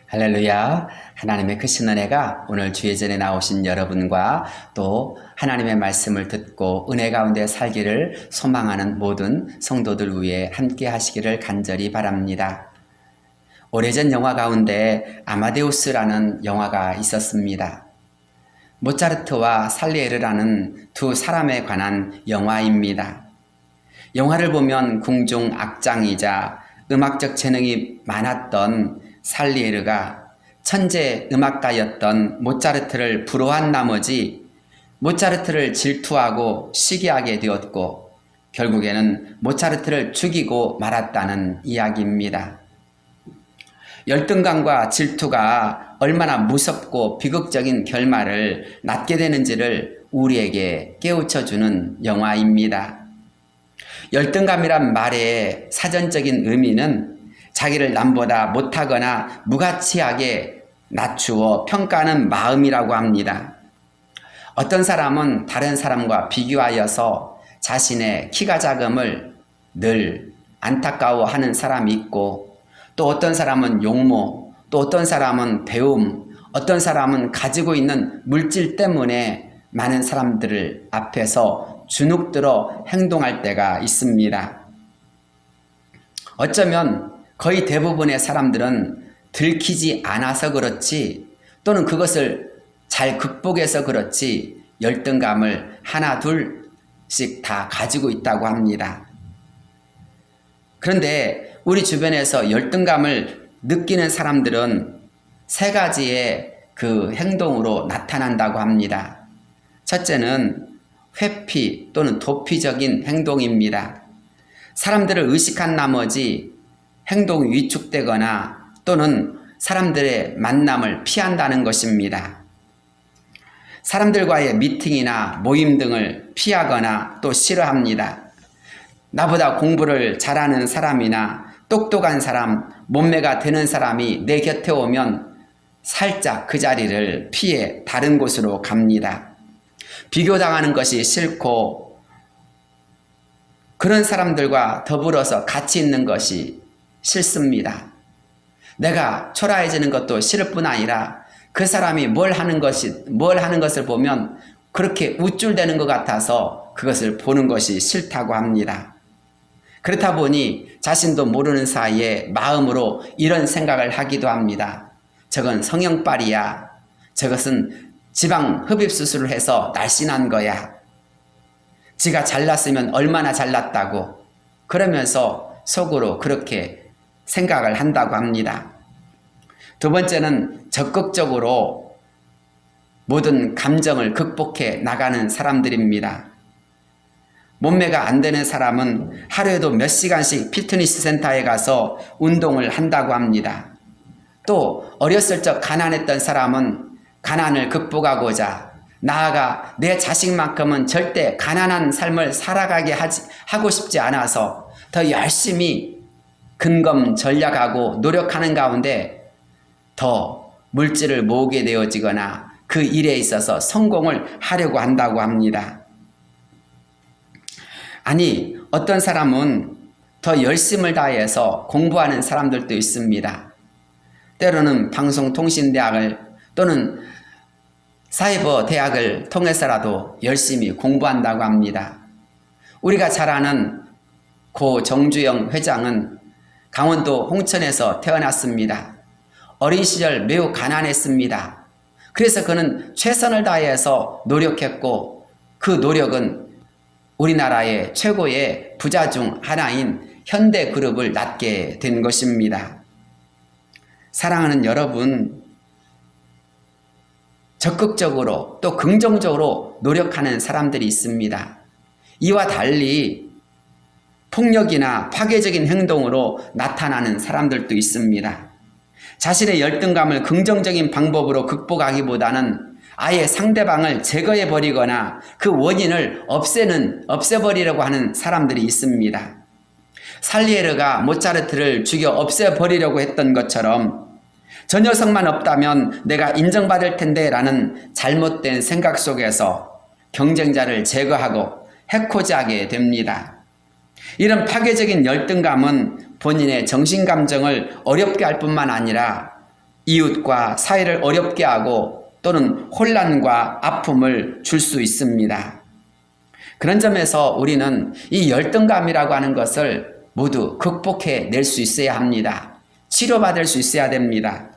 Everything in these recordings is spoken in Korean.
할렐루야. 하나님의 크신 은혜가 오늘 주예전에 나오신 여러분과 또 하나님의 말씀을 듣고 은혜 가운데 살기를 소망하는 모든 성도들 위해 함께 하시기를 간절히 바랍니다. 오래전 영화 가운데 아마데우스라는 영화가 있었습니다. 모차르트와 살리에르라는 두 사람에 관한 영화입니다. 영화를 보면 궁중 악장이자 음악적 재능이 많았던 살리에르가 천재 음악가였던 모차르트를 부러워한 나머지 모차르트를 질투하고 시기하게 되었고 결국에는 모차르트를 죽이고 말았다는 이야기입니다. 열등감과 질투가 얼마나 무섭고 비극적인 결말을 낳게 되는지를 우리에게 깨우쳐주는 영화입니다. 열등감이란 말의 사전적인 의미는 자기를 남보다 못하거나 무가치하게 낮추어 평가하는 마음이라고 합니다. 어떤 사람은 다른 사람과 비교하여서 자신의 키가 작음을 늘 안타까워하는 사람이 있고, 또 어떤 사람은 용모, 또 어떤 사람은 배움, 어떤 사람은 가지고 있는 물질 때문에 많은 사람들을 앞에서 주눅들어 행동할 때가 있습니다. 어쩌면 거의 대부분의 사람들은 들키지 않아서 그렇지, 또는 그것을 잘 극복해서 그렇지 열등감을 하나 둘씩 다 가지고 있다고 합니다. 그런데 우리 주변에서 열등감을 느끼는 사람들은 세 가지의 그 행동으로 나타난다고 합니다. 첫째는 회피 또는 도피적인 행동입니다. 사람들을 의식한 나머지 행동이 위축되거나 또는 사람들의 만남을 피한다는 것입니다. 사람들과의 미팅이나 모임 등을 피하거나 또 싫어합니다. 나보다 공부를 잘하는 사람이나 똑똑한 사람, 몸매가 되는 사람이 내 곁에 오면 살짝 그 자리를 피해 다른 곳으로 갑니다. 비교당하는 것이 싫고 그런 사람들과 더불어서 같이 있는 것이 싫습니다. 내가 초라해지는 것도 싫을 뿐 아니라 그 사람이 뭘 하는 것을 보면 그렇게 우쭐대는 것 같아서 그것을 보는 것이 싫다고 합니다. 그렇다 보니 자신도 모르는 사이에 마음으로 이런 생각을 하기도 합니다. 저건 성형빨이야. 저것은 지방 흡입 수술을 해서 날씬한 거야. 지가 잘났으면 얼마나 잘났다고. 그러면서 속으로 그렇게 생각을 한다고 합니다. 두 번째는 적극적으로 모든 감정을 극복해 나가는 사람들입니다. 몸매가 안 되는 사람은 하루에도 몇 시간씩 피트니스 센터에 가서 운동을 한다고 합니다. 또 어렸을 적 가난했던 사람은 가난을 극복하고자 나아가 내 자식만큼은 절대 가난한 삶을 살아가게 하고 싶지 않아서 더 열심히 근검 전략하고 노력하는 가운데 더 물질을 모으게 되어지거나 그 일에 있어서 성공을 하려고 한다고 합니다. 아니, 어떤 사람은 더 열심을 다해서 공부하는 사람들도 있습니다. 때로는 방송통신대학을 또는 사이버 대학을 통해서라도 열심히 공부한다고 합니다. 우리가 잘 아는 고 정주영 회장은 강원도 홍천에서 태어났습니다. 어린 시절 매우 가난했습니다. 그래서 그는 최선을 다해서 노력했고 그 노력은 우리나라의 최고의 부자 중 하나인 현대그룹을 낳게 된 것입니다. 사랑하는 여러분, 적극적으로 또 긍정적으로 노력하는 사람들이 있습니다. 이와 달리 폭력이나 파괴적인 행동으로 나타나는 사람들도 있습니다. 자신의 열등감을 긍정적인 방법으로 극복하기보다는 아예 상대방을 제거해버리거나 그 원인을 없애버리려고 하는 사람들이 있습니다. 살리에르가 모차르트를 죽여 없애버리려고 했던 것처럼 저 녀석만 없다면 내가 인정받을 텐데 라는 잘못된 생각 속에서 경쟁자를 제거하고 해코지하게 됩니다. 이런 파괴적인 열등감은 본인의 정신감정을 어렵게 할 뿐만 아니라 이웃과 사이를 어렵게 하고 또는 혼란과 아픔을 줄 수 있습니다. 그런 점에서 우리는 이 열등감이라고 하는 것을 모두 극복해 낼 수 있어야 합니다. 치료받을 수 있어야 됩니다.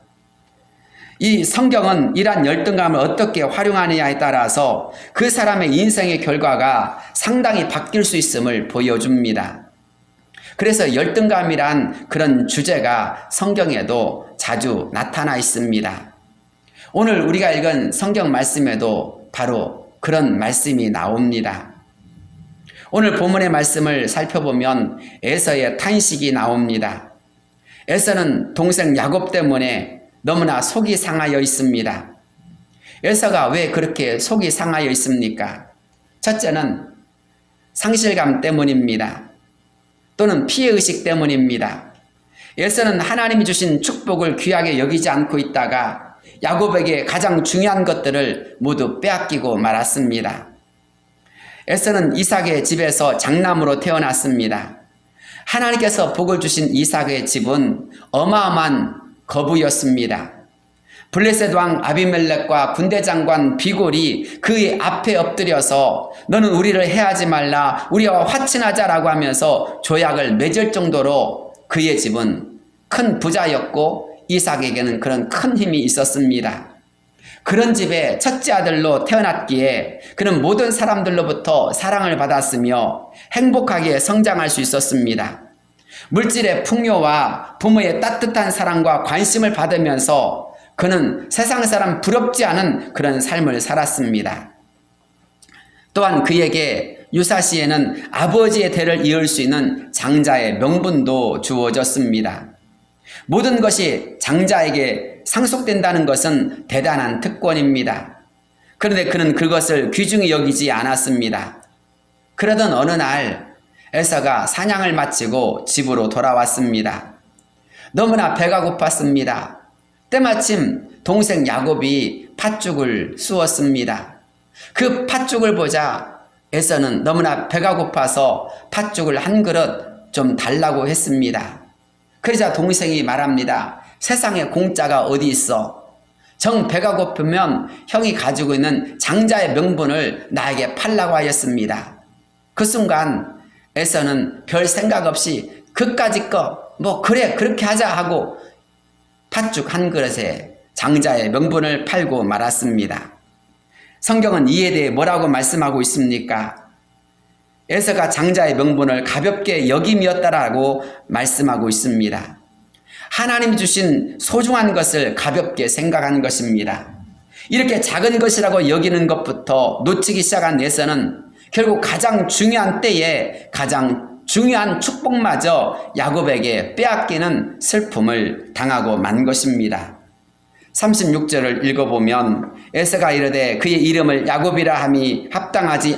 이 성경은 이러한 열등감을 어떻게 활용하느냐에 따라서 그 사람의 인생의 결과가 상당히 바뀔 수 있음을 보여줍니다. 그래서 열등감이란 그런 주제가 성경에도 자주 나타나 있습니다. 오늘 우리가 읽은 성경 말씀에도 바로 그런 말씀이 나옵니다. 오늘 본문의 말씀을 살펴보면 에서의 탄식이 나옵니다. 에서는 동생 야곱 때문에 너무나 속이 상하여 있습니다. 에서가 왜 그렇게 속이 상하여 있습니까? 첫째는 상실감 때문입니다. 또는 피해의식 때문입니다. 에서는 하나님이 주신 축복을 귀하게 여기지 않고 있다가 야곱에게 가장 중요한 것들을 모두 빼앗기고 말았습니다. 에서는 이삭의 집에서 장남으로 태어났습니다. 하나님께서 복을 주신 이삭의 집은 어마어마한 거부였습니다. 블레셋 왕 아비멜렉과 군대 장관 비골이 그의 앞에 엎드려서 너는 우리를 해하지 말라, 우리와 화친하자라고 하면서 조약을 맺을 정도로 그의 집은 큰 부자였고 이삭에게는 그런 큰 힘이 있었습니다. 그런 집에 첫째 아들로 태어났기에 그는 모든 사람들로부터 사랑을 받았으며 행복하게 성장할 수 있었습니다. 물질의 풍요와 부모의 따뜻한 사랑과 관심을 받으면서 그는 세상 사람 부럽지 않은 그런 삶을 살았습니다. 또한 그에게 유사시에는 아버지의 대를 이을 수 있는 장자의 명분도 주어졌습니다. 모든 것이 장자에게 상속된다는 것은 대단한 특권입니다. 그런데 그는 그것을 귀중히 여기지 않았습니다. 그러던 어느 날 에서가 사냥을 마치고 집으로 돌아왔습니다. 너무나 배가 고팠습니다. 때마침 동생 야곱이 팥죽을 쑤었습니다. 그 팥죽을 보자 에서는 너무나 배가 고파서 팥죽을 한 그릇 좀 달라고 했습니다. 그러자 동생이 말합니다. 세상에 공짜가 어디 있어? 정 배가 고프면 형이 가지고 있는 장자의 명분을 나에게 팔라고 하였습니다. 그 순간 에서는 별 생각 없이 그까짓 거 그래 그렇게 하자 하고 팥죽 한 그릇에 장자의 명분을 팔고 말았습니다. 성경은 이에 대해 뭐라고 말씀하고 있습니까? 에서가 장자의 명분을 가볍게 여김이었다라고 말씀하고 있습니다. 하나님이 주신 소중한 것을 가볍게 생각하는 것입니다. 이렇게 작은 것이라고 여기는 것부터 놓치기 시작한 에서는 결국 가장 중요한 때에 가장 중요한 축복마저 야곱에게 빼앗기는 슬픔을 당하고 만 것입니다. 36절을 읽어보면 에서가 이르되 그의 이름을 야곱이라 함이 합당하지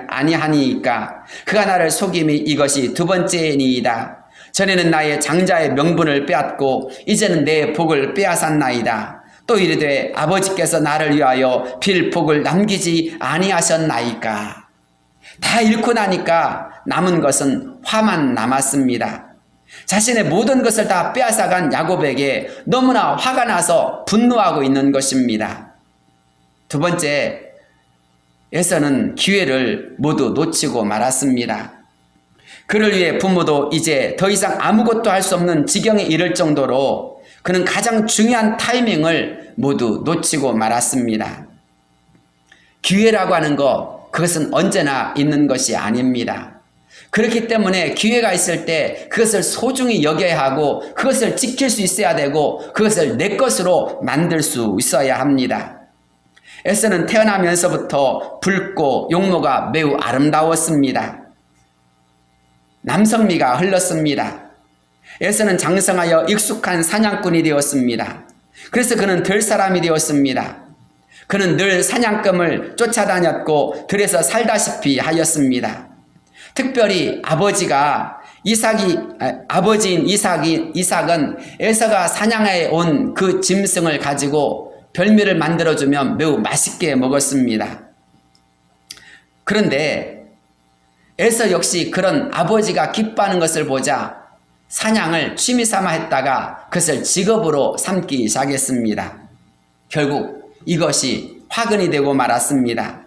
아니하니까 그가 나를 속임이 이것이 두 번째니이다. 전에는 나의 장자의 명분을 빼앗고 이제는 내 복을 빼앗았나이다. 또 이르되 아버지께서 나를 위하여 빌 복을 남기지 아니하셨나이까. 다 잃고 나니까 남은 것은 화만 남았습니다. 자신의 모든 것을 다 빼앗아간 야곱에게 너무나 화가 나서 분노하고 있는 것입니다. 두 번째, 에서는 기회를 모두 놓치고 말았습니다. 그를 위해 부모도 이제 더 이상 아무것도 할 수 없는 지경에 이를 정도로 그는 가장 중요한 타이밍을 모두 놓치고 말았습니다. 기회라고 하는 것, 그것은 언제나 있는 것이 아닙니다. 그렇기 때문에 기회가 있을 때 그것을 소중히 여겨야 하고 그것을 지킬 수 있어야 되고 그것을 내 것으로 만들 수 있어야 합니다. 에서는 태어나면서부터 붉고 용모가 매우 아름다웠습니다. 남성미가 흘렀습니다. 에서는 장성하여 익숙한 사냥꾼이 되었습니다. 그래서 그는 들 사람이 되었습니다. 그는 늘 사냥감을 쫓아다녔고 들에서 살다시피 하였습니다. 특별히 아버지인 이삭은 에서가 사냥해 온 그 짐승을 가지고 별미를 만들어주면 매우 맛있게 먹었습니다. 그런데 에서 역시 그런 아버지가 기뻐하는 것을 보자 사냥을 취미 삼아 했다가 그것을 직업으로 삼기 시작했습니다. 결국 이것이 화근이 되고 말았습니다.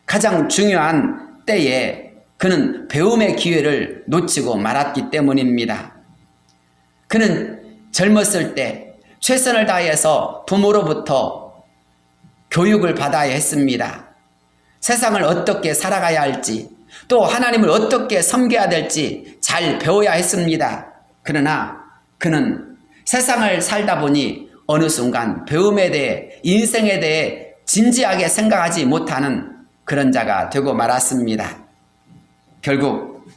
가장 중요한 때에 그는 배움의 기회를 놓치고 말았기 때문입니다. 그는 젊었을 때 최선을 다해서 부모로부터 교육을 받아야 했습니다. 세상을 어떻게 살아가야 할지, 또 하나님을 어떻게 섬겨야 될지 잘 배워야 했습니다. 그러나 그는 세상을 살다 보니 어느 순간 배움에 대해, 인생에 대해 진지하게 생각하지 못하는 그런 자가 되고 말았습니다. 결국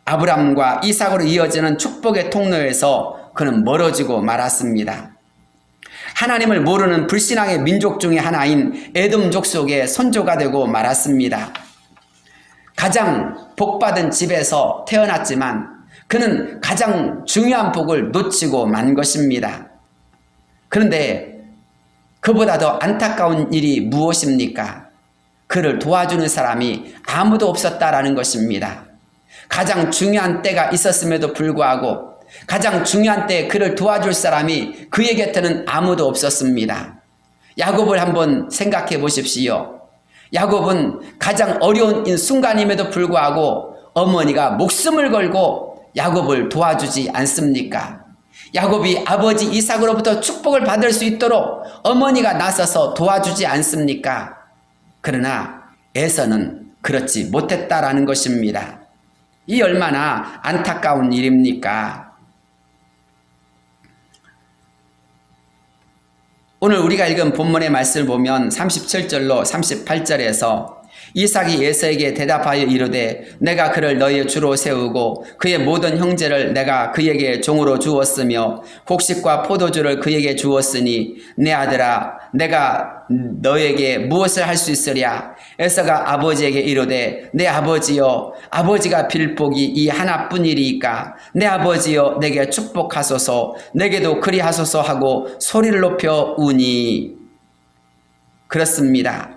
아브람과 이삭으로 이어지는 축복의 통로에서 그는 멀어지고 말았습니다. 하나님을 모르는 불신앙의 민족 중에 하나인 에돔 족속의 선조가 되고 말았습니다. 가장 복받은 집에서 태어났지만 그는 가장 중요한 복을 놓치고 만 것입니다. 그런데 그보다 더 안타까운 일이 무엇입니까? 그를 도와주는 사람이 아무도 없었다라는 것입니다. 가장 중요한 때가 있었음에도 불구하고 가장 중요한 때에 그를 도와줄 사람이 그의 곁에는 아무도 없었습니다. 야곱을 한번 생각해 보십시오. 야곱은 가장 어려운 순간임에도 불구하고 어머니가 목숨을 걸고 야곱을 도와주지 않습니까? 야곱이 아버지 이삭으로부터 축복을 받을 수 있도록 어머니가 나서서 도와주지 않습니까? 그러나 에서는 그렇지 못했다라는 것입니다. 이 얼마나 안타까운 일입니까? 오늘 우리가 읽은 본문의 말씀을 보면 37절로 38절에서 이삭이 에서에게 대답하여 이르되 내가 그를 너의 주로 세우고 그의 모든 형제를 내가 그에게 종으로 주었으며 곡식과 포도주를 그에게 주었으니 내 아들아 내가 너에게 무엇을 할 수 있으랴. 에서가 아버지에게 이르되 내 아버지여 아버지가 빌 복이 이 하나뿐이리이까 내 아버지여 내게 축복하소서 내게도 그리하소서 하고 소리를 높여 우니. 그렇습니다.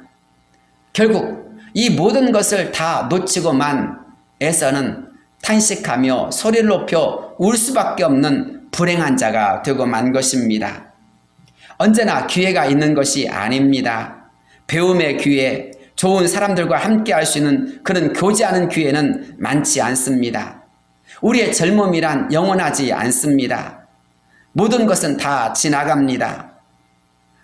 결국 이 모든 것을 다 놓치고만 에서는 탄식하며 소리를 높여 울 수밖에 없는 불행한 자가 되고 만 것입니다. 언제나 기회가 있는 것이 아닙니다. 배움의 기회, 좋은 사람들과 함께 할 수 있는 그런 교제하는 기회는 많지 않습니다. 우리의 젊음이란 영원하지 않습니다. 모든 것은 다 지나갑니다.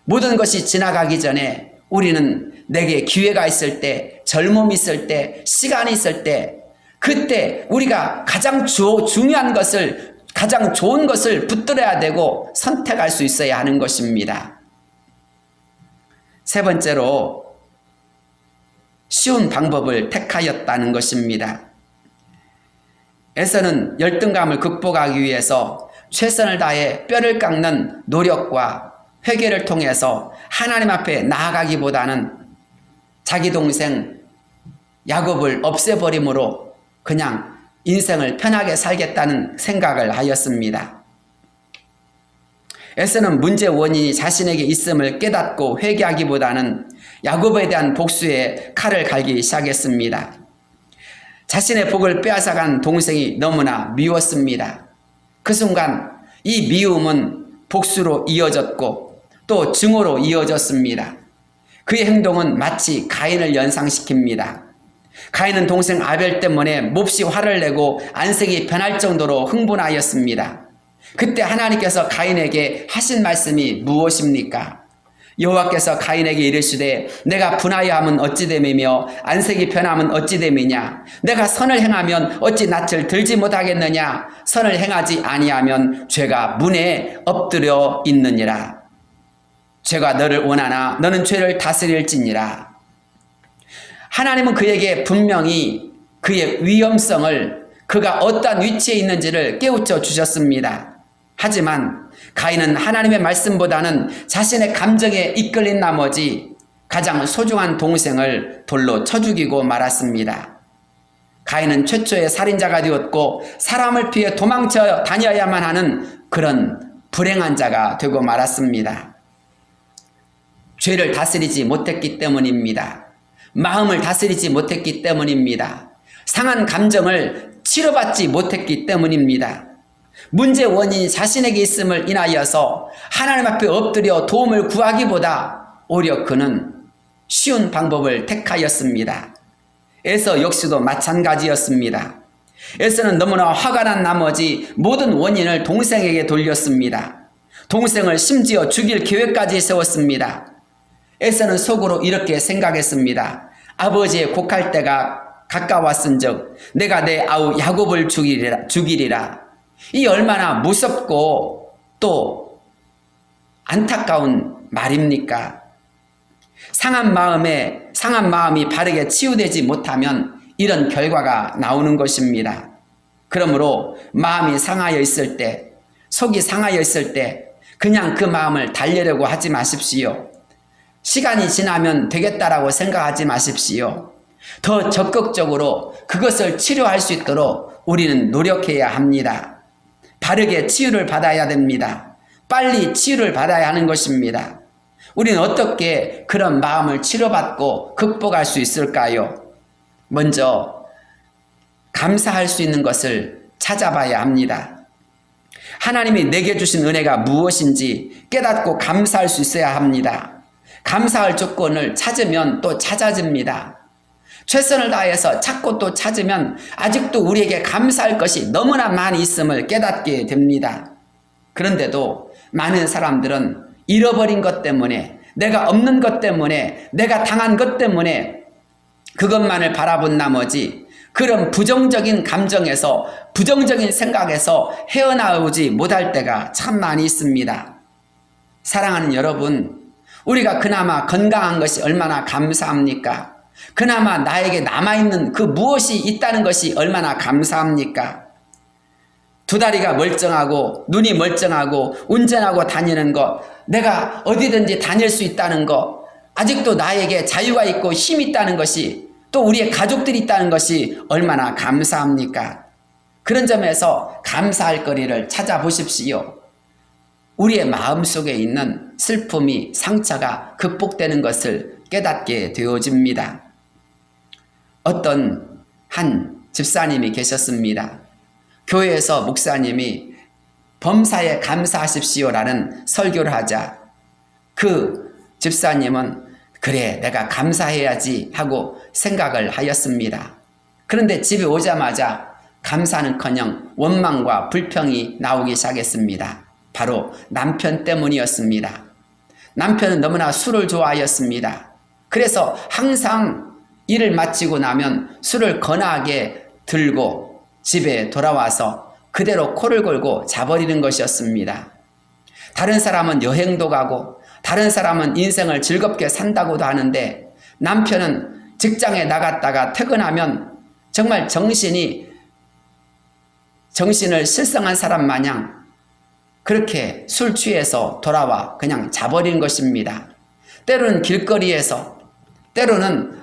모든 것이 지나가기 전에 우리는 내게 기회가 있을 때, 젊음이 있을 때, 시간이 있을 때, 그때 우리가 가장 중요한 것을, 가장 좋은 것을 붙들어야 되고 선택할 수 있어야 하는 것입니다. 세 번째로 쉬운 방법을 택하였다는 것입니다. 에서는 열등감을 극복하기 위해서 최선을 다해 뼈를 깎는 노력과 회개를 통해서 하나님 앞에 나아가기보다는 자기 동생 야곱을 없애버림으로 그냥 인생을 편하게 살겠다는 생각을 하였습니다. 에서는 문제의 원인이 자신에게 있음을 깨닫고 회개하기보다는 야곱에 대한 복수에 칼을 갈기 시작했습니다. 자신의 복을 빼앗아간 동생이 너무나 미웠습니다. 그 순간 이 미움은 복수로 이어졌고 또 증오로 이어졌습니다. 그의 행동은 마치 가인을 연상시킵니다. 가인은 동생 아벨 때문에 몹시 화를 내고 안색이 변할 정도로 흥분하였습니다. 그때 하나님께서 가인에게 하신 말씀이 무엇입니까? 여호와께서 가인에게 이르시되 내가 분하여 하면 어찌 됨이며 안색이 변하면 어찌 됨이냐. 내가 선을 행하면 어찌 낯을 들지 못하겠느냐. 선을 행하지 아니하면 죄가 문에 엎드려 있느니라. 죄가 너를 원하나 너는 죄를 다스릴지니라. 하나님은 그에게 분명히 그의 위험성을, 그가 어떠한 위치에 있는지를 깨우쳐 주셨습니다. 하지만 가인은 하나님의 말씀보다는 자신의 감정에 이끌린 나머지 가장 소중한 동생을 돌로 쳐 죽이고 말았습니다. 가인은 최초의 살인자가 되었고 사람을 피해 도망쳐 다녀야만 하는 그런 불행한 자가 되고 말았습니다. 죄를 다스리지 못했기 때문입니다. 마음을 다스리지 못했기 때문입니다. 상한 감정을 치료받지 못했기 때문입니다. 문제 원인이 자신에게 있음을 인하여서 하나님 앞에 엎드려 도움을 구하기보다 오히려 그는 쉬운 방법을 택하였습니다. 에서 역시도 마찬가지였습니다. 에서는 너무나 화가 난 나머지 모든 원인을 동생에게 돌렸습니다. 동생을 심지어 죽일 계획까지 세웠습니다. 에서는 속으로 이렇게 생각했습니다. 아버지의 곡할 때가 가까웠은즉 내가 내 아우 야곱을 죽이리라. 이 얼마나 무섭고 또 안타까운 말입니까? 상한 마음이 바르게 치유되지 못하면 이런 결과가 나오는 것입니다. 그러므로 마음이 상하여 있을 때, 속이 상하여 있을 때 그냥 그 마음을 달래려고 하지 마십시오. 시간이 지나면 되겠다라고 생각하지 마십시오. 더 적극적으로 그것을 치료할 수 있도록 우리는 노력해야 합니다. 바르게 치유를 받아야 됩니다. 빨리 치유를 받아야 하는 것입니다. 우리는 어떻게 그런 마음을 치료받고 극복할 수 있을까요? 먼저 감사할 수 있는 것을 찾아봐야 합니다. 하나님이 내게 주신 은혜가 무엇인지 깨닫고 감사할 수 있어야 합니다. 감사할 조건을 찾으면 또 찾아집니다. 최선을 다해서 찾고 또 찾으면 아직도 우리에게 감사할 것이 너무나 많이 있음을 깨닫게 됩니다. 그런데도 많은 사람들은 잃어버린 것 때문에, 내가 없는 것 때문에, 내가 당한 것 때문에 그것만을 바라본 나머지 그런 부정적인 감정에서, 부정적인 생각에서 헤어나오지 못할 때가 참 많이 있습니다. 사랑하는 여러분, 우리가 그나마 건강한 것이 얼마나 감사합니까? 그나마 나에게 남아있는 그 무엇이 있다는 것이 얼마나 감사합니까? 두 다리가 멀쩡하고 눈이 멀쩡하고 운전하고 다니는 것, 내가 어디든지 다닐 수 있다는 것, 아직도 나에게 자유가 있고 힘이 있다는 것이, 또 우리의 가족들이 있다는 것이 얼마나 감사합니까? 그런 점에서 감사할 거리를 찾아보십시오. 우리의 마음속에 있는 슬픔이, 상처가 극복되는 것을 깨닫게 되어집니다. 어떤 한 집사님이 계셨습니다. 교회에서 목사님이 범사에 감사하십시오라는 설교를 하자 그 집사님은 그래, 내가 감사해야지 하고 생각을 하였습니다. 그런데 집에 오자마자 감사는커녕 원망과 불평이 나오기 시작했습니다. 바로 남편 때문이었습니다. 남편은 너무나 술을 좋아하였습니다. 그래서 항상 일을 마치고 나면 술을 거나하게 들고 집에 돌아와서 그대로 코를 골고 자버리는 것이었습니다. 다른 사람은 여행도 가고 다른 사람은 인생을 즐겁게 산다고도 하는데 남편은 직장에 나갔다가 퇴근하면 정말 정신을 실성한 사람 마냥 그렇게 술 취해서 돌아와 그냥 자버리는 것입니다. 때로는 길거리에서, 때로는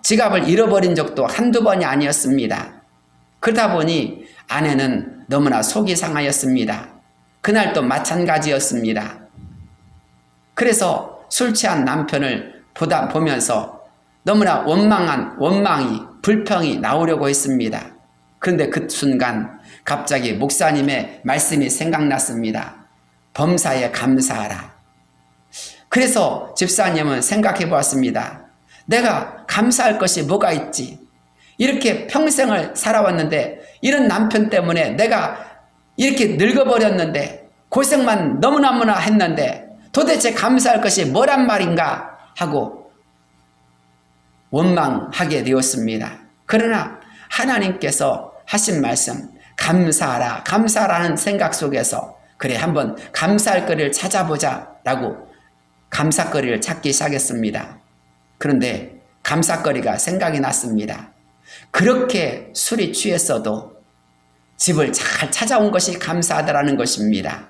지갑을 잃어버린 적도 한두 번이 아니었습니다. 그러다 보니 아내는 너무나 속이 상하였습니다. 그날도 마찬가지였습니다. 그래서 술 취한 남편을 보면서 너무나 원망이, 불평이 나오려고 했습니다. 그런데 그 순간 갑자기 목사님의 말씀이 생각났습니다. 범사에 감사하라. 그래서 집사님은 생각해 보았습니다. 내가 감사할 것이 뭐가 있지? 이렇게 평생을 살아왔는데 이런 남편 때문에 내가 이렇게 늙어버렸는데 고생만 너무너무나 했는데 도대체 감사할 것이 뭐란 말인가 하고 원망하게 되었습니다. 그러나 하나님께서 하신 말씀 감사하라, 감사라는 생각 속에서 그래 한번 감사할 거리를 찾아보자 라고 감사거리를 찾기 시작했습니다. 그런데 감사거리가 생각이 났습니다. 그렇게 술이 취했어도 집을 잘 찾아온 것이 감사하다라는 것입니다.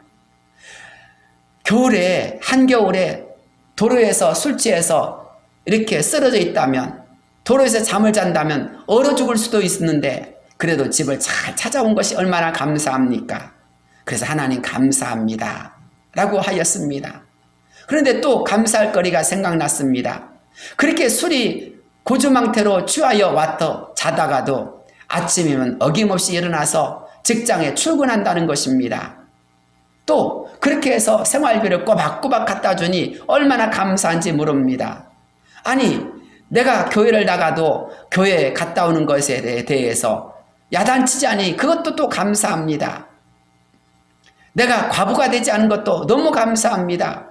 겨울에, 한겨울에 도로에서 술 취해서 이렇게 쓰러져 있다면, 도로에서 잠을 잔다면 얼어 죽을 수도 있는데 그래도 집을 잘 찾아온 것이 얼마나 감사합니까? 그래서 하나님 감사합니다 라고 하였습니다. 그런데 또 감사할 거리가 생각났습니다. 그렇게 술이 고주망태로 취하여 왔더 자다가도 아침이면 어김없이 일어나서 직장에 출근한다는 것입니다. 또 그렇게 해서 생활비를 꼬박꼬박 갖다 주니 얼마나 감사한지 모릅니다. 아니, 내가 교회를 나가도 교회에 갔다 오는 것에 대해서 야단치자니 그것도 또 감사합니다. 내가 과부가 되지 않은 것도 너무 감사합니다.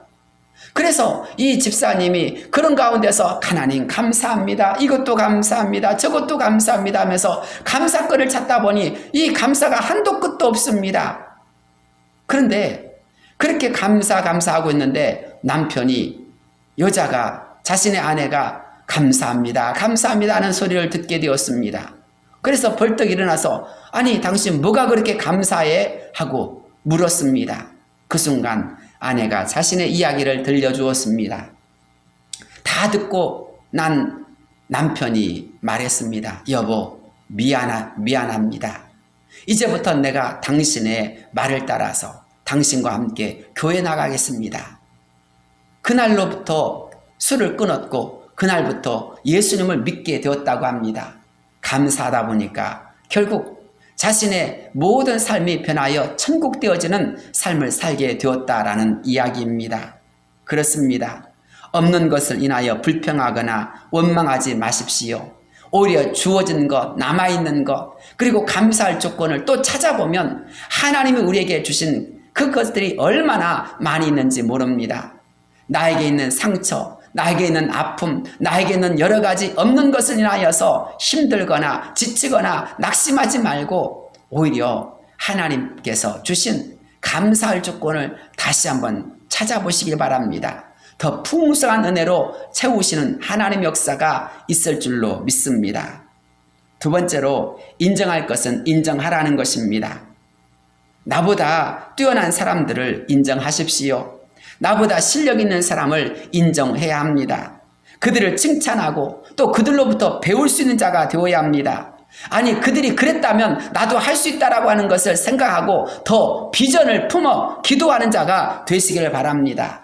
그래서 이 집사님이 그런 가운데서 하나님 감사합니다. 이것도 감사합니다. 저것도 감사합니다 하면서 감사거리를 찾다 보니 이 감사가 한도 끝도 없습니다. 그런데 그렇게 감사하고 있는데 남편이, 여자가, 자신의 아내가 감사합니다 하는 소리를 듣게 되었습니다. 그래서 벌떡 일어나서 아니 당신 뭐가 그렇게 감사해? 하고 물었습니다. 그 순간 아내가 자신의 이야기를 들려주었습니다. 다 듣고 난 남편이 말했습니다. 여보, 미안합니다. 이제부터 내가 당신의 말을 따라서 당신과 함께 교회 나가겠습니다. 그날로부터 술을 끊었고 그날부터 예수님을 믿게 되었다고 합니다. 감사하다 보니까 결국 자신의 모든 삶이 변하여 천국 되어지는 삶을 살게 되었다라는 이야기입니다. 그렇습니다. 없는 것을 인하여 불평하거나 원망하지 마십시오. 오히려 주어진 것, 남아있는 것, 그리고 감사할 조건을 또 찾아보면 하나님이 우리에게 주신 그것들이 얼마나 많이 있는지 모릅니다. 나에게 있는 상처, 나에게 있는 아픔, 나에게 있는 여러 가지 없는 것을 인하여서 힘들거나 지치거나 낙심하지 말고 오히려 하나님께서 주신 감사할 조건을 다시 한번 찾아보시길 바랍니다. 더 풍성한 은혜로 채우시는 하나님의 역사가 있을 줄로 믿습니다. 두 번째로 인정할 것은 인정하라는 것입니다. 나보다 뛰어난 사람들을 인정하십시오. 나보다 실력 있는 사람을 인정해야 합니다. 그들을 칭찬하고 또 그들로부터 배울 수 있는 자가 되어야 합니다. 아니, 그들이 그랬다면 나도 할 수 있다라고 하는 것을 생각하고 더 비전을 품어 기도하는 자가 되시기를 바랍니다.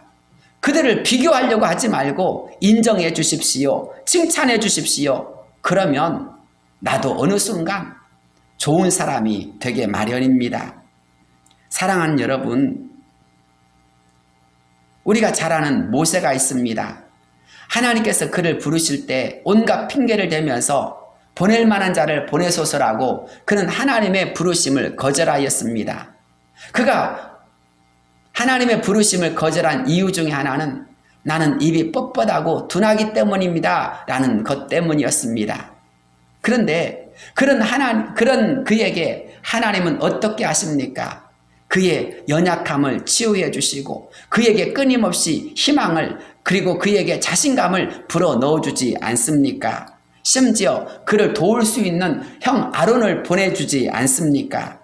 그들을 비교하려고 하지 말고 인정해 주십시오. 칭찬해 주십시오. 그러면 나도 어느 순간 좋은 사람이 되게 마련입니다. 사랑하는 여러분, 우리가 잘 아는 모세가 있습니다. 하나님께서 그를 부르실 때 온갖 핑계를 대면서 보낼 만한 자를 보내소서라고 그는 하나님의 부르심을 거절하였습니다. 그가 하나님의 부르심을 거절한 이유 중에 하나는 나는 입이 뻣뻣하고 둔하기 때문입니다 라는 것 때문이었습니다. 그런데 그런 그에게 하나님은 어떻게 하십니까? 그의 연약함을 치유해 주시고 그에게 끊임없이 희망을, 그리고 그에게 자신감을 불어넣어 주지 않습니까? 심지어 그를 도울 수 있는 형 아론을 보내주지 않습니까?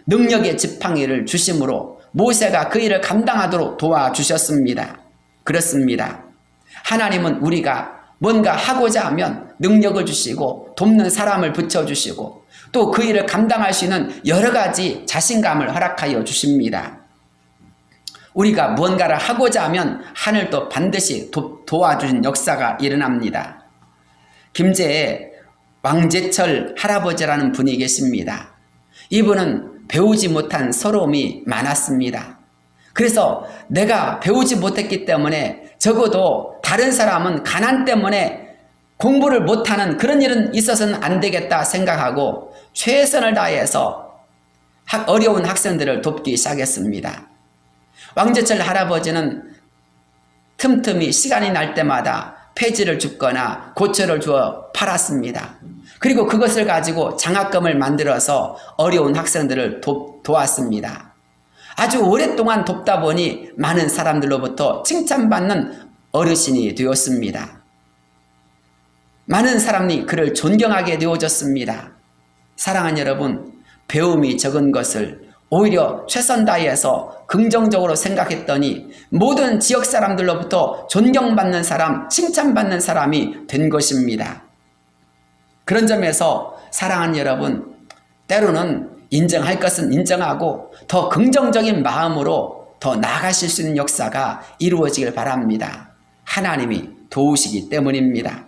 능력의 지팡이를 주심으로 모세가 그 일을 감당하도록 도와주셨습니다. 그렇습니다. 하나님은 우리가 뭔가 하고자 하면 능력을 주시고 돕는 사람을 붙여주시고 또 그 일을 감당할 수 있는 여러 가지 자신감을 허락하여 주십니다. 우리가 무언가를 하고자 하면 하늘도 반드시 도와주는 역사가 일어납니다. 김제에 왕제철 할아버지라는 분이 계십니다. 이분은 배우지 못한 서러움이 많았습니다. 그래서 내가 배우지 못했기 때문에 적어도 다른 사람은 가난 때문에 공부를 못하는 그런 일은 있어서는 안 되겠다 생각하고 최선을 다해서 어려운 학생들을 돕기 시작했습니다. 왕제철 할아버지는 틈틈이 시간이 날 때마다 폐지를 줍거나 고철을 주어 팔았습니다. 그리고 그것을 가지고 장학금을 만들어서 어려운 학생들을 도왔습니다. 아주 오랫동안 돕다 보니 많은 사람들로부터 칭찬받는 어르신이 되었습니다. 많은 사람이 그를 존경하게 되어졌습니다. 사랑하는 여러분, 배움이 적은 것을 오히려 최선 다해서 긍정적으로 생각했더니 모든 지역 사람들로부터 존경받는 사람, 칭찬받는 사람이 된 것입니다. 그런 점에서 사랑하는 여러분, 때로는 인정할 것은 인정하고 더 긍정적인 마음으로 더 나아가실 수 있는 역사가 이루어지길 바랍니다. 하나님이 도우시기 때문입니다.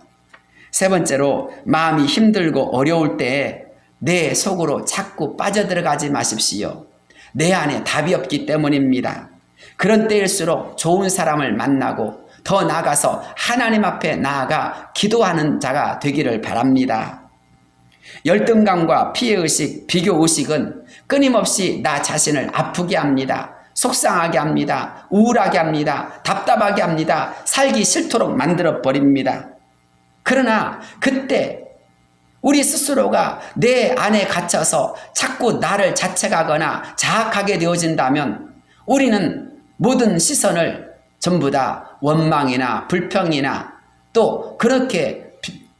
세 번째로, 마음이 힘들고 어려울 때에 내 속으로 자꾸 빠져들어가지 마십시오. 내 안에 답이 없기 때문입니다. 그런 때일수록 좋은 사람을 만나고 더 나아가서 하나님 앞에 나아가 기도하는 자가 되기를 바랍니다. 열등감과 피해의식, 비교의식은 끊임없이 나 자신을 아프게 합니다. 속상하게 합니다. 우울하게 합니다. 답답하게 합니다. 살기 싫도록 만들어버립니다. 그러나 그때 우리 스스로가 내 안에 갇혀서 자꾸 나를 자책하거나 자학하게 되어진다면 우리는 모든 시선을 전부 다 원망이나 불평이나 또 그렇게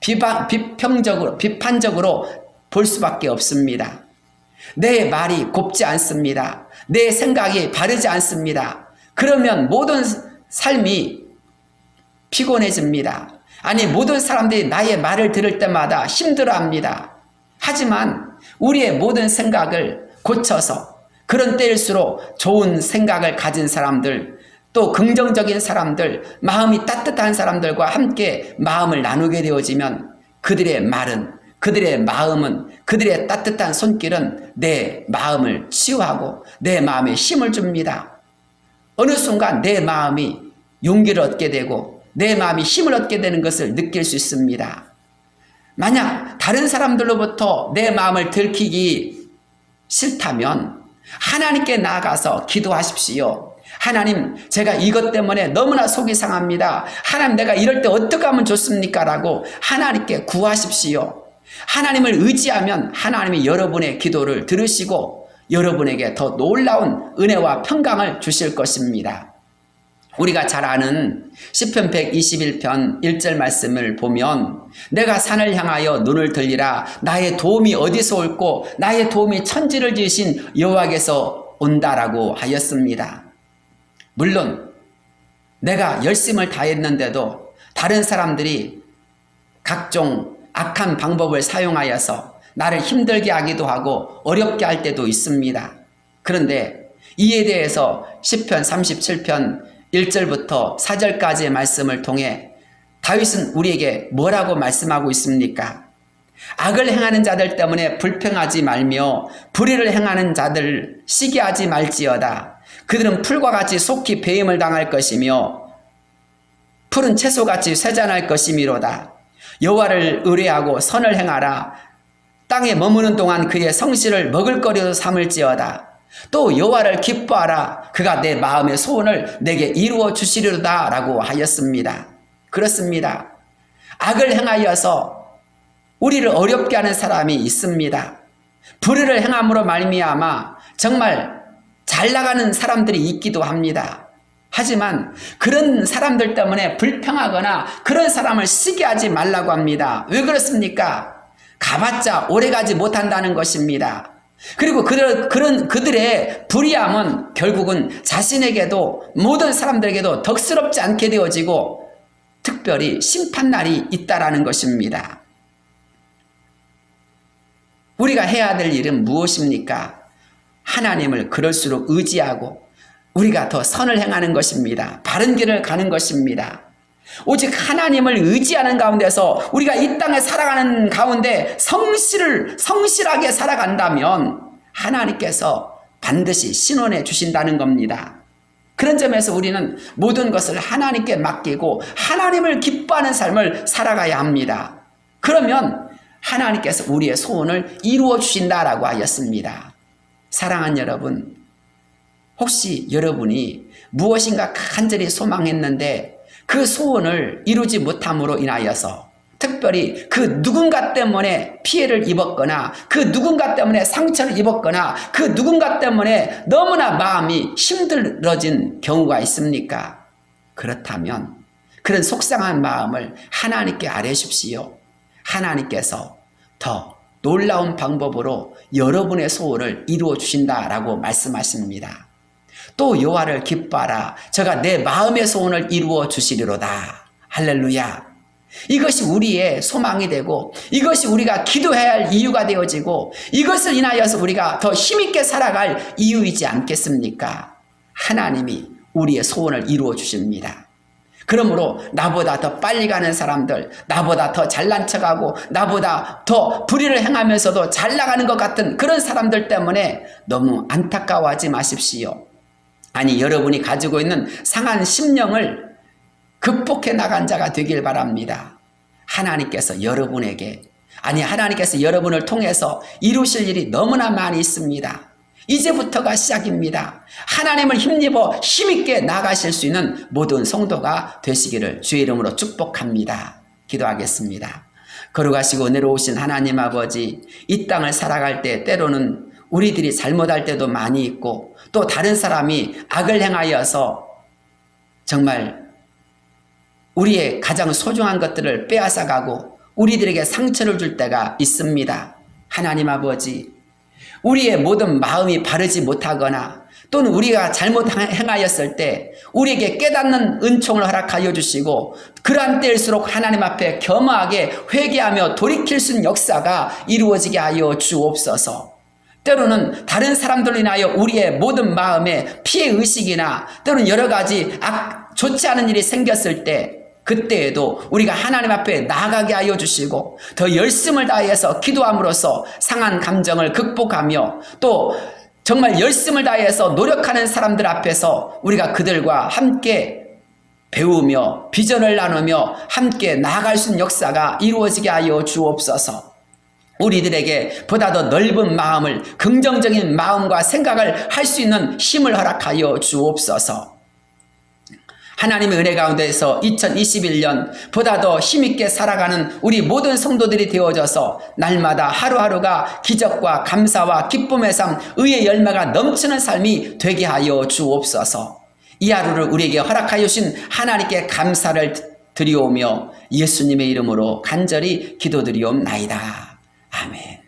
비판적으로 볼 수밖에 없습니다. 내 말이 곱지 않습니다. 내 생각이 바르지 않습니다. 그러면 모든 삶이 피곤해집니다. 아니, 모든 사람들이 나의 말을 들을 때마다 힘들어합니다. 하지만 우리의 모든 생각을 고쳐서 그런 때일수록 좋은 생각을 가진 사람들, 또 긍정적인 사람들, 마음이 따뜻한 사람들과 함께 마음을 나누게 되어지면 그들의 말은, 그들의 마음은, 그들의 따뜻한 손길은 내 마음을 치유하고 내 마음에 힘을 줍니다. 어느 순간 내 마음이 용기를 얻게 되고 내 마음이 힘을 얻게 되는 것을 느낄 수 있습니다. 만약 다른 사람들로부터 내 마음을 들키기 싫다면 하나님께 나아가서 기도하십시오. 하나님, 제가 이것 때문에 너무나 속이 상합니다. 하나님, 내가 이럴 때 어떻게 하면 좋습니까? 라고 하나님께 구하십시오. 하나님을 의지하면 하나님이 여러분의 기도를 들으시고 여러분에게 더 놀라운 은혜와 평강을 주실 것입니다. 우리가 잘 아는 시편 121편 1절 말씀을 보면 내가 산을 향하여 눈을 들리라. 나의 도움이 어디서 올고 나의 도움이 천지를 지으신 여호와께서 온다라고 하였습니다. 물론 내가 열심을 다했는데도 다른 사람들이 각종 악한 방법을 사용하여서 나를 힘들게 하기도 하고 어렵게 할 때도 있습니다. 그런데 이에 대해서 시편 37편 1절부터 4절까지의 말씀을 통해 다윗은 우리에게 뭐라고 말씀하고 있습니까? 악을 행하는 자들 때문에 불평하지 말며 불의를 행하는 자들 시기하지 말지어다. 그들은 풀과 같이 속히 배임을 당할 것이며 푸른 채소같이 쇠잔할 것이미로다. 여호와를 의뢰하고 선을 행하라. 땅에 머무는 동안 그의 성실을 먹을거리로 삼을지어다. 또 여호와를 기뻐하라. 그가 내 마음의 소원을 내게 이루어 주시리로다 라고 하였습니다. 그렇습니다. 악을 행하여서 우리를 어렵게 하는 사람이 있습니다. 불의를 행함으로 말미암아 정말 잘 나가는 사람들이 있기도 합니다. 하지만 그런 사람들 때문에 불평하거나 그런 사람을 시기하지 말라고 합니다. 왜 그렇습니까? 가봤자 오래가지 못한다는 것입니다. 그리고 그들의 불의함은 결국은 자신에게도 모든 사람들에게도 덕스럽지 않게 되어지고 특별히 심판날이 있다라는 것입니다. 우리가 해야 될 일은 무엇입니까? 하나님을 그럴수록 의지하고 우리가 더 선을 행하는 것입니다. 바른 길을 가는 것입니다. 오직 하나님을 의지하는 가운데서 우리가 이 땅에 살아가는 가운데 성실하게 살아간다면 하나님께서 반드시 신원해 주신다는 겁니다. 그런 점에서 우리는 모든 것을 하나님께 맡기고 하나님을 기뻐하는 삶을 살아가야 합니다. 그러면 하나님께서 우리의 소원을 이루어 주신다라고 하였습니다. 사랑하는 여러분, 혹시 여러분이 무엇인가 간절히 소망했는데 그 소원을 이루지 못함으로 인하여서 특별히 그 누군가 때문에 피해를 입었거나 그 누군가 때문에 상처를 입었거나 그 누군가 때문에 너무나 마음이 힘들어진 경우가 있습니까? 그렇다면 그런 속상한 마음을 하나님께 아뢰십시오. 하나님께서 더 놀라운 방법으로 여러분의 소원을 이루어 주신다라고 말씀하십니다. 또 여호와를 기뻐하라. 저가 내 마음의 소원을 이루어 주시리로다. 할렐루야. 이것이 우리의 소망이 되고 이것이 우리가 기도해야 할 이유가 되어지고 이것을 인하여서 우리가 더 힘있게 살아갈 이유이지 않겠습니까? 하나님이 우리의 소원을 이루어 주십니다. 그러므로 나보다 더 빨리 가는 사람들, 나보다 더 잘난 척하고 나보다 더 불의를 행하면서도 잘 나가는 것 같은 그런 사람들 때문에 너무 안타까워하지 마십시오. 아니, 여러분이 가지고 있는 상한 심령을 극복해 나간 자가 되길 바랍니다. 하나님께서 여러분에게, 아니 하나님께서 여러분을 통해서 이루실 일이 너무나 많이 있습니다. 이제부터가 시작입니다. 하나님을 힘입어 힘있게 나가실 수 있는 모든 성도가 되시기를 주의 이름으로 축복합니다. 기도하겠습니다. 걸어가시고 내려오신 하나님 아버지, 이 땅을 살아갈 때 때로는 우리들이 잘못할 때도 많이 있고 또 다른 사람이 악을 행하여서 정말 우리의 가장 소중한 것들을 빼앗아가고 우리들에게 상처를 줄 때가 있습니다. 하나님 아버지, 우리의 모든 마음이 바르지 못하거나 또는 우리가 잘못 행하였을 때 우리에게 깨닫는 은총을 허락하여 주시고 그러한 때일수록 하나님 앞에 겸허하게 회개하며 돌이킬 수 있는 역사가 이루어지게 하여 주옵소서. 때로는 다른 사람들로 인하여 우리의 모든 마음에 피해의식이나 또는 여러 가지 좋지 않은 일이 생겼을 때 그때에도 우리가 하나님 앞에 나아가게 하여 주시고 더 열심을 다해서 기도함으로써 상한 감정을 극복하며 또 정말 열심을 다해서 노력하는 사람들 앞에서 우리가 그들과 함께 배우며 비전을 나누며 함께 나아갈 수 있는 역사가 이루어지게 하여 주옵소서. 우리들에게 보다 더 넓은 마음을, 긍정적인 마음과 생각을 할 수 있는 힘을 허락하여 주옵소서. 하나님의 은혜 가운데서 2021년 보다 더 힘있게 살아가는 우리 모든 성도들이 되어져서 날마다 하루하루가 기적과 감사와 기쁨의 삶, 의의 열매가 넘치는 삶이 되게 하여 주옵소서. 이 하루를 우리에게 허락하여 주신 하나님께 감사를 드리오며 예수님의 이름으로 간절히 기도드리옵나이다. 아멘.